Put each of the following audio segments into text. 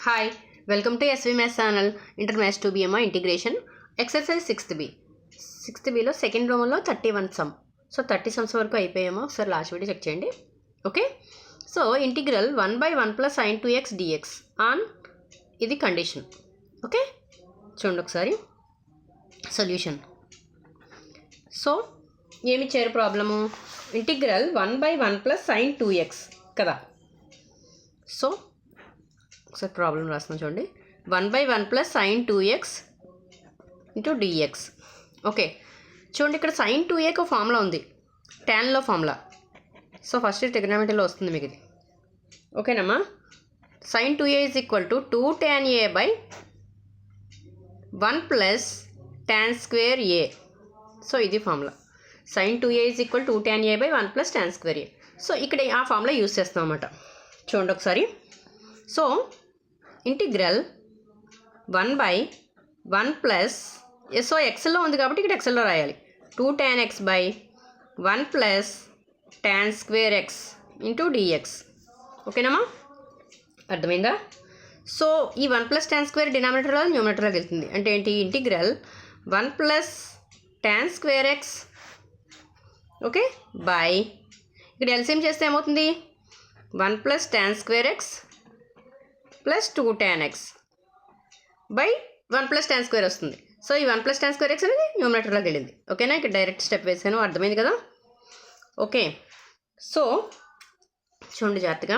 Hi, welcome to SV Maths channel. Intermaths 2BMI integration. Exercise 6th B. 6th B లో second రోమన్లో 31 some. So 30 sums వరకు అయిపోయామో ఒకసారి last video check చేయండి. Okay, so integral 1/1 + sin 2x dx on ఇది condition. Okay, చూడండి ఒకసారి solution. So ఏమి ఇచ్చారు problem? Integral 1/1 + sin 2x కదా. సో ఒకసారి ప్రాబ్లం రాస్తున్నాం చూడండి. 1/1 + sin 2x dx. ఓకే, చూడండి ఇక్కడ sin 2a ఫార్ములా ఉంది, ట్యాన్లో ఫార్ములా. సో ఫస్ట్ ట్రిగ్నోమెట్రీలో వస్తుంది మీకు ఇది. ఓకేనమ్మా, sin 2a = 2 tan a / 1 + tan square a. So ఇది formula. sin 2a = 2 tan a / 1 + tan square a. So ఇక్కడ ఆ ఫార్ములా యూజ్ చేస్తాం అన్నమాట. చూడండి ఒకసారి. సో ఇంటిగ్రల్ 1/1 ప్లస్ సో ఎక్స్లో ఉంది కాబట్టి ఇక్కడ ఎక్స్లో రాయాలి. 2 tan x / 1 + tan square x dx. ఓకేనమ్మా, అర్థమైందా? సో ఈ 1 + tan square డినామినేటర్లో న్యూమినేటర్లోకి వెళ్తుంది. అంటే ఏంటి? Integral 1 + tan square x okay by ఇక్కడ ఎల్సిఎం చేస్తే ఏమవుతుంది? 1 + tan square x + 2 tan x / 1 + tan square వస్తుంది. సో ఈ 1 + tan square x అనేది న్యూమినేటర్లోకి వెళ్ళింది. ఓకేనా, ఇక్కడ డైరెక్ట్ స్టెప్ వేసాను, అర్థమైంది కదా. ఓకే, సో చూడండి జాగ్రత్తగా.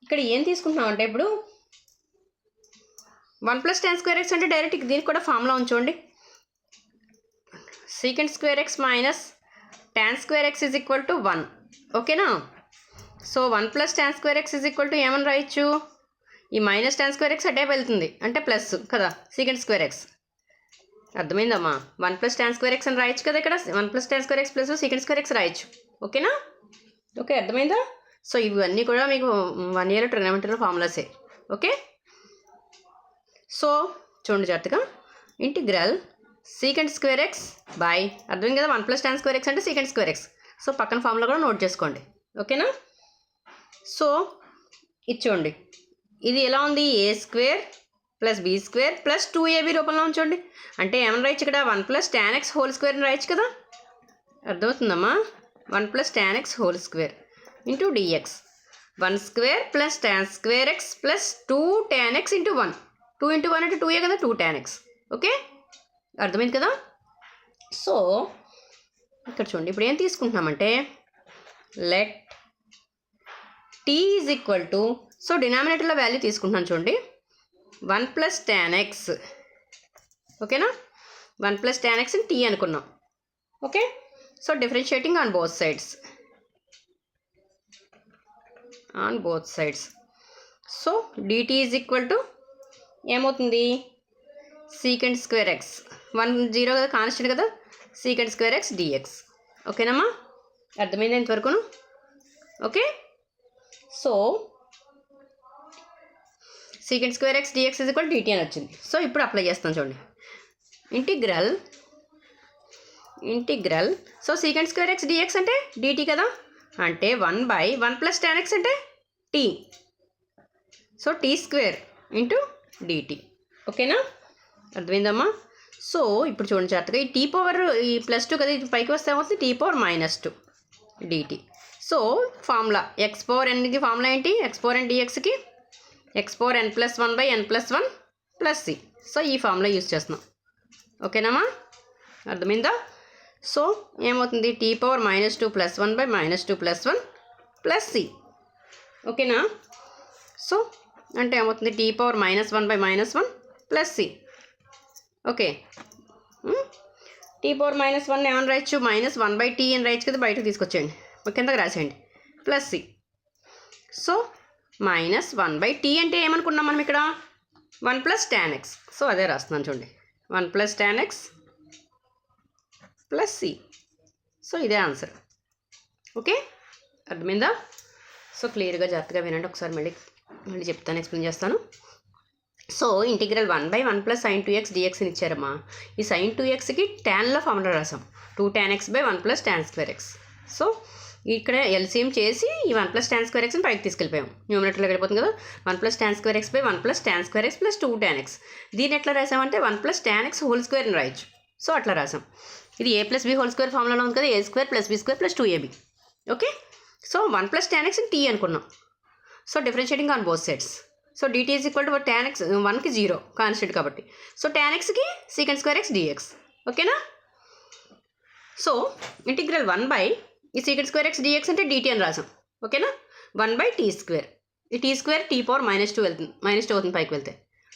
ఇక్కడ ఏం తీసుకుంటున్నాం అంటే ఇప్పుడు 1 + tan square x అంటే డైరెక్ట్ దీనికి కూడా ఫార్ములా ఉంచండి. secant square x - tan square x = 1. ఓకేనా, సో 1 + tan square x = ఏమని రాయొచ్చు? ఈ మైనస్ tan square x అటే వెళ్తుంది అంటే ప్లస్ కదా, secant square x. అర్థమైందమ్మా? 1 + tan square x అని రాయొచ్చు కదా. ఇక్కడ 1 + tan square x + secant square x రాయొచ్చు. ఓకేనా? ఓకే, అర్థమైందా? సో ఇవన్నీ కూడా మీకు 1 ఇయర్ ట్రిగ్నోమెట్రీలో ఫార్ములాసే. ఓకే, సో చూడండి జాగ్రత్తగా. Integral secant square x by అర్థమైంది కదా. 1 + tan square x అంటే secant square x. సో పక్కన ఫార్ములా కూడా నోట్ చేసుకోండి. ఓకేనా? సో ఇది చూడండి, ఇది ఎలా ఉంది? a² + b² + 2ab రూపంలో ఉంచండి. అంటే ఏమని రాయొచ్చు ఇక్కడ? 1 + tan x హోల్² అని రాయొచ్చు కదా. అర్థమవుతుందమ్మా? 1 + tan x హోల్² dx. 1² + tan square x + 2 tan x × 1. 2 × 1 అంటే 2a కదా, 2 tan x. ఓకే, అర్థమైంది కదా. సో ఇక్కడ చూడండి, ఇప్పుడు ఏం తీసుకుంటున్నామంటే లెట్ t = సో డినామినేటర్లో వాల్యూ తీసుకుంటున్నాను చూడండి. 1 + tan x. ఓకేనా, 1 + tan x t అనుకున్నాం. Okay, so differentiating on both sides. So dt = ఏమవుతుంది? secant square x 1 0 కదా, కాన్స్టెంట్ కదా, secant square x dx. ఓకేనమ్మా, అర్థమైంది ఇంతవరకును? Okay, so secant square x dx = dt అని వచ్చింది. సో ఇప్పుడు అప్లై చేస్తాను చూడండి. Integral so secant square x dx అంటే dt కదా, అంటే 1/1 + tan x అంటే t. So t² dt. ఓకేనా, అర్థమైందమ్మా? సో ఇప్పుడు చూడండి జాగ్రత్తగా. ఈ t పవర్ ఈ +2 కదా, ఇది పైకి వస్తే ఏమవుతుంది? t power -2 dt. So formula x⁴n కి ఫార్ములా ఏంటి? x⁴n dxకి xn + 1/n + 1 + c. So ఈ ఫార్ములా యూజ్ చేస్తున్నాం. ఓకేనమ్మా, అర్థమైందా? సో ఏమవుతుంది? t power -2 + 1/-2 + 1 + c. ఓకేనా, సో అంటే ఏమవుతుంది? t power -1/-1 + c. Okay, t power -1 ఏమని రాయొచ్చు? -1/t అని రాయొచ్చు కదా, బయటకు తీసుకొచ్చేయండి, కిందకి రాసేయండి + c. సో -1/t అంటే ఏమనుకున్నాం మనం ఇక్కడ? 1 + tan x. సో అదే రాస్తున్నాను చూడండి, 1 + tan x + c. సో ఇదే ఆన్సర్. ఓకే, అర్థమైందా? సో క్లియర్గా జాగ్రత్తగా వినండి ఒకసారి. మళ్ళీ చెప్తాను, ఎక్స్ప్లెయిన్ చేస్తాను. So integral 1/1 + sin 2x dx అని ఇచ్చారమ్మా. ఈ sin 2xకి ట్యాన్లో ఫార్ములా రాసాం. 2 tan x / 1 + tan square x. So ఇక్కడ ఎల్సిఎం చేసి ఈ 1 ప్లస్ tan స్క్వేర్ ఎక్స్ని పైకి తీసుకెళ్ళిపోయాం. న్యూమరేటర్లోకి వెళ్ళిపోతుంది కదా. 1 plus tan square X by 1 plus tan square X plus 2 tan x. దీన్ని ఎట్లా రాసామంటే 1 plus tan x whole square అని రాయొచ్చు. సో అట్లా రాసాం. ఇది a plus B whole square ఫార్ములాలో ఉంది కదా, a square plus B square plus 2ab. Okay, so 1 plus tan x ని t అనుకున్నాం. So differentiating on both sides. So dt is equal to tan x 1కి 0 constant కాబట్టి. So tan xకి secant square x dx. ఓకేనా. So integral 1 by ఈ secant square x dx అంటే dt అని రాసాం. ఓకేనా. 1 బై t స్క్వేర్. ఈ t స్క్వేర్ t పవర్ -2 వెళ్తుంది, -2 అవుతుంది పైకి వెళ్తే,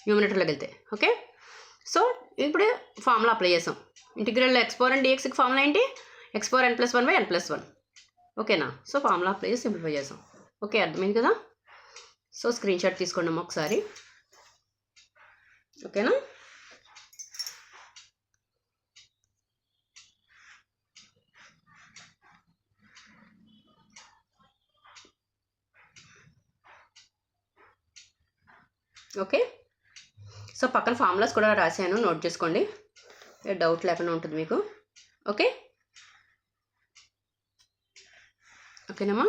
న్యూమరేటర్లోకి వెళ్తే. ఓకే, సో ఇప్పుడు ఫార్ములా అప్లై చేసాం. ఇంటిగ్రల్ x పవర్ అండ్ dxకి ఫార్ములా ఏంటి? x power n plus 1 by n plus 1. ఓకేనా. సో ఫార్ములా అప్లై చేసి సింప్లిఫై చేసాం. ఓకే, అర్థమైంది కదా. సో స్క్రీన్ షాట్ తీసుకోండి అమ్మ ఒకసారి. ఓకేనా. ఓకే, సో పక్కన ఫార్ములాస్ కూడా రాశాను, నోట్ చేసుకోండి, డౌట్ లేకుండా ఉంటుంది మీకు. ఓకే, ఓకేనమ్మా.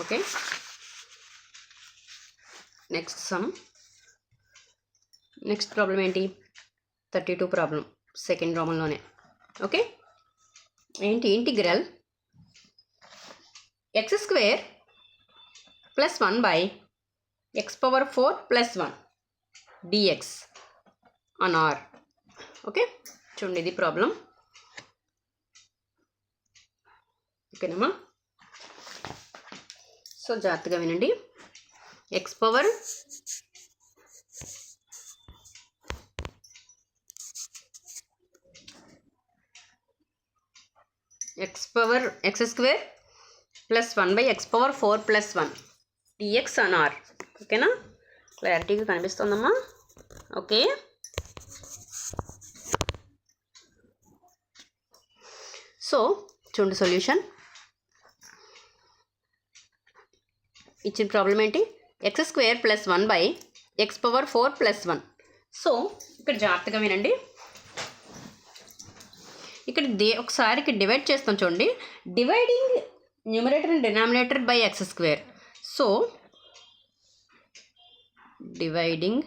Okay, next some. Next problem ఏంటి? 32 ప్రాబ్లం, సెకండ్ రోమన్లోనే. ఓకే, ఏంటి? Integral x square plus 1 by x power 4 plus 1 dx on r. Okay, చూడండి ఇది ప్రాబ్లం. ఓకేనమ్మా. సో జాగ్రత్తగా వినండి. x power x square plus 1 by x power 4 plus 1 dx on r. ఓకేనా, క్లారిటీగా కనిపిస్తుందమ్మా. Okay, so చూడండి solution. ఇచ్చిన ప్రాబ్లం ఏంటి? x square plus 1 by x power 4 plus 1. So ఇక్కడ జాగ్రత్తగా వినండి. ఇక్కడ ఒకసారి ఇక్కడ డివైడ్ చేస్తాం చూడండి. Dividing numerator and denominator by x square. So dividing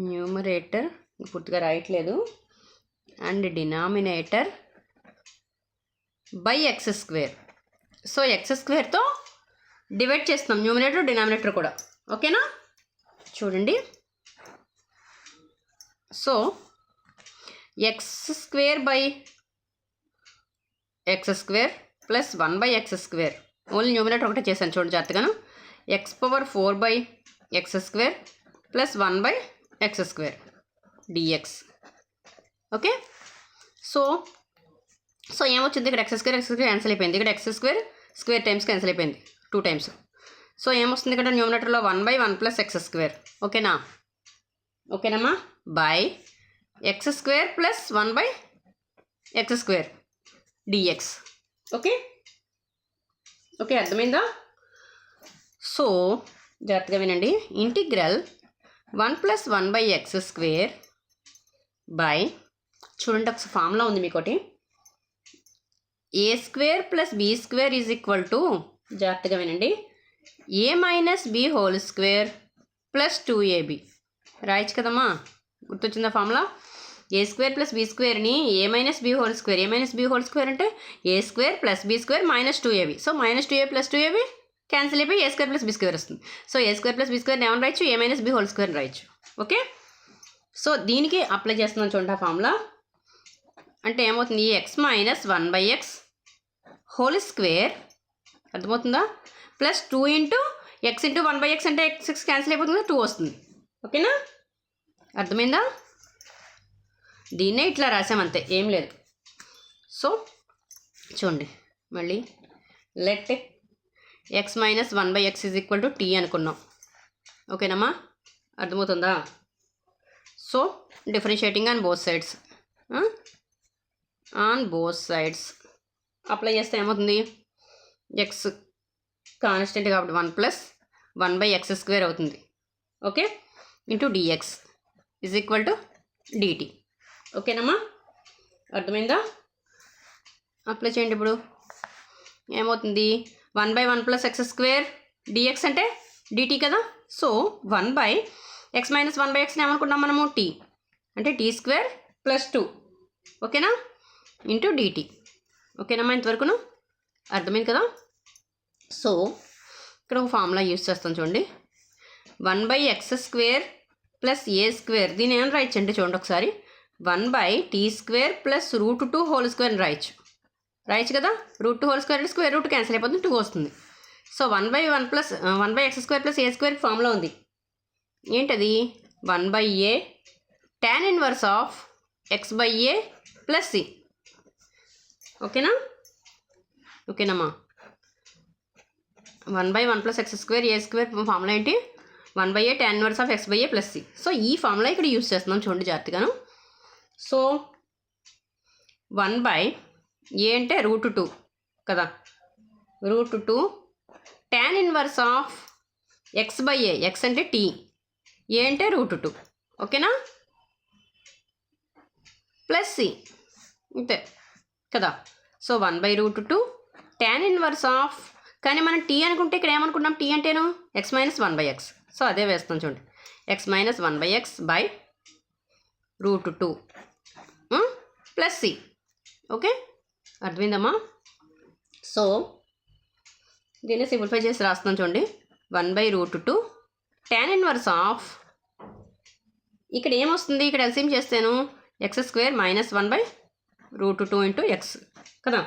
numerator పూర్తిగా రాయట్లేదు, and denominator by x square. So x స్క్వేర్తో డివైడ్ చేస్తున్నాం న్యూమరేటర్ డినామినేటర్ కూడా. ఓకేనా, చూడండి. So x square by x square plus 1 by x square, only numerator ఒకటే చేశాను చూడండి జాగ్రత్తగాను. x power 4 by x square plus 1 by x square dx. Okay, so ఏమొచ్చింది? ఇక్కడ x స్క్వేర్ క్యాన్సిల్ అయిపోయింది. ఇక్కడ x square square times cancel అయిపోయింది 2 times. So ఏమొస్తుంది ఇక్కడ న్యూమరేటర్లో 1 బై 1 ప్లస్ x స్క్వేర్. ఓకేనా, ఓకేనమ్మా. By x square plus 1 by x square dx. Okay, okay అర్థమైందా? సో జాగ్రత్తగా వినండి. Integral 1 plus 1 by x square by, చూడండి ఒక ఫార్ములా ఉంది మీకోటి, a square plus b square is equal to, జాగ్రత్తగా వినండి, a minus b whole square plus 2ab. రాయచ్చు కదమ్మా, గుర్తొచ్చిందా formula? A square plus B స్క్వేర్ని A minus B whole square, A minus B whole square అంటే ఏ square plus B square minus 2ab. So -2a plus 2ab cancel అయిపోయి A square plus B square వస్తుంది. So A square plus B స్క్వేర్ని ఏమైనా రాయొచ్చు? A minus B whole square రాయొచ్చు. Okay, so దీనికి apply చేస్తున్నాను చూడండి ఆ ఫార్ములా. అంటే ఏమవుతుంది? X minus 1 by X whole square, అర్థమవుతుందా, plus 2 into X into 1 by X అంటే x క్యాన్సిల్ అయిపోతుంది, 2 వస్తుంది. ఓకేనా, అర్థమైందా? దీన్నే ఇట్లా రాసామంతే, ఏం లేదు. సో చూడండి మళ్ళీ, let x minus 1 by x is equal to t అనుకున్నాం. ఓకేనమ్మా, అర్థమవుతుందా? So differentiating on both sides apply చేస్తే ఏమవుతుంది? ఎక్స్ కాన్స్టెంట్ కాబట్టి 1 ప్లస్ 1 బై ఎక్స్ స్క్వేర్ అవుతుంది. Okay, into dx is equal to dt. ఓకేనమ్మా, అర్థమైందా? అప్లై చేయండి. ఇప్పుడు ఏమవుతుంది, 1/1 + x² dx అంటే dt కదా. సో 1/x - 1/xని ఏమనుకున్నాం మనము, t అంటే t² + 2 ఓకేనా ఇంటూ dt. ఓకేనమ్మా, ఇంతవరకును అర్థమైంది కదా. సో ఇక్కడ ఒక ఫార్ములా యూస్ చేస్తాం చూడండి, 1/x² + a². దీని ఏమైనా రాయొచ్చు అంటే చూడండి ఒకసారి, 1/t² + √2² రాయొచ్చు కదా. √2² అంటే స్క్వేర్ రూట్ క్యాన్సిల్ అయిపోతుంది, 2 వస్తుంది. సో 1/x² + a² ఫార్ములా ఉంది. ఏంటది, 1/a tan inverse of x/a + c. ఓకేనమ్మా, 1/1 + x² a² ఫార్ములా ఏంటి, 1/a tan inverse of x/a + c. So ఈ ఫార్ములా ఇక్కడ యూస్ చేస్తున్నాం చూడండి జాగ్రత్తగాను. సో 1/a అంటే √2 కదా, √2 tan inverse of x/a. x అంటే t, a అంటే √2. ఓకేనా, ప్లస్ c అంతే కదా. సో 1/√2 tan ఇన్వర్స్ ఆఫ్, కానీ మనం t అనుకుంటే ఇక్కడ ఏమనుకుంటున్నాం, t అంటేను x - 1/x. సో అదే వేస్తాం చూడండి, x - 1/x √2 plus c. Okay, అర్థమైందమ్మా. సో దీన్ని సింప్లిఫై చేసి రాస్తున్నాం చూడండి, 1/√2 tan ఇన్వర్స్ ఆఫ్, ఇక్కడ ఏమొస్తుంది, ఇక్కడ ఎల్సిఎం చేస్తాను x² - 1/√2 ఇంటూ x కదా.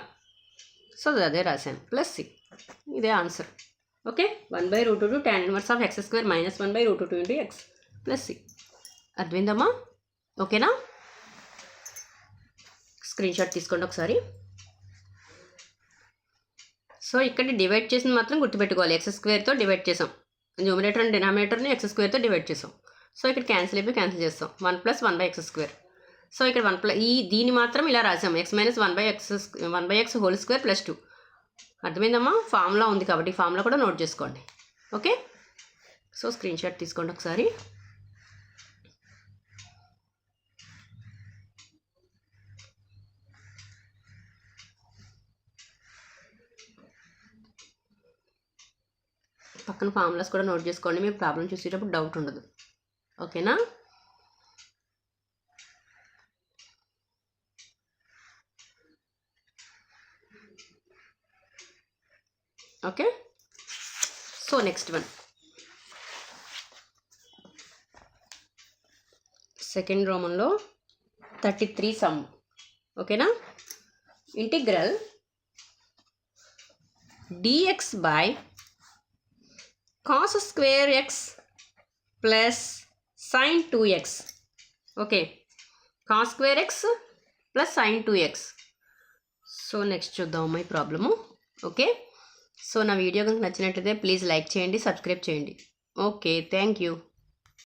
సో అదే రాశాను, ప్లస్ c. ఇదే answer. Okay, 1/√2 tan inverse of x² - 1/√2 into x plus c. అర్థమైందమ్మా. ఓకేనా, స్క్రీన్ షాట్ తీసుకోండి ఒకసారి. సో ఇక్కడ డివైడ్ చేసింది మాత్రం గుర్తుపెట్టుకోవాలి, x²తో డివైడ్ చేసాం, న్యూమరేటర్ అండ్ డినామినేటర్ని x²తో డివైడ్ చేసాం. సో ఇక్కడ క్యాన్సిల్ చేస్తాం, 1 + 1/x². సో ఇక్కడ 1 దీన్ని మాత్రం ఇలా రాసాం, x - 1/x² + 2. అర్థమైందమ్మా, ఫార్ములా ఉంది కాబట్టి ఫార్ములా కూడా నోట్ చేసుకోండి. ఓకే, సో స్క్రీన్ షాట్ తీసుకోండి ఒకసారి. పక్కన ఫార్ములాస్ కూడా నోట్ చేసుకోండి, మీకు ప్రాబ్లం చూసేటప్పుడు డౌట్ ఉండదు. ఓకేనా, okay. So next one, second రోమన్లో 33 సమ్. ఓకేనా, ఇంటిగ్రల్ dx by cos² x plus sin 2x. Okay, cos² x plus sin 2x. So next చూద్దాం ఈ ప్రాబ్లము. ఓకే, సో నా వీడియో కనుక నచ్చినట్లయితే ప్లీజ్ లైక్ చేయండి, సబ్స్క్రైబ్ చేయండి. Okay, thank you.